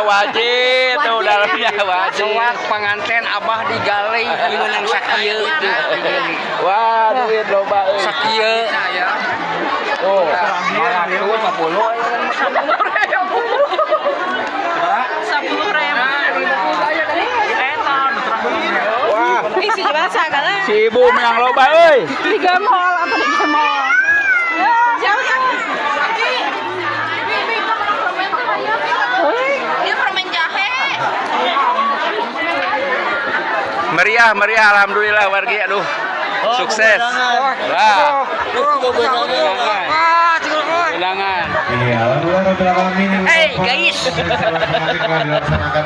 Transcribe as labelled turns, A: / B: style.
A: wajib tuh dalamnya wajib.
B: Soak pengantin abah digali yang sakieu
A: Wah, duit loba euy.
B: sakieu
A: Oh,
B: malah tuh
C: 10.000.
A: wah,
C: Isi bahasa kan?
A: si ibu yang loba euy.
C: Tiga mall atau tiga mall? Dia permen jahe.
A: Meriah, meriah alhamdulillah wargi aduh. Sukses. Wah. Undangan.
D: Iya, alhamdulillah beberapa minggu.
B: Hey guys.
D: Dilaksanakan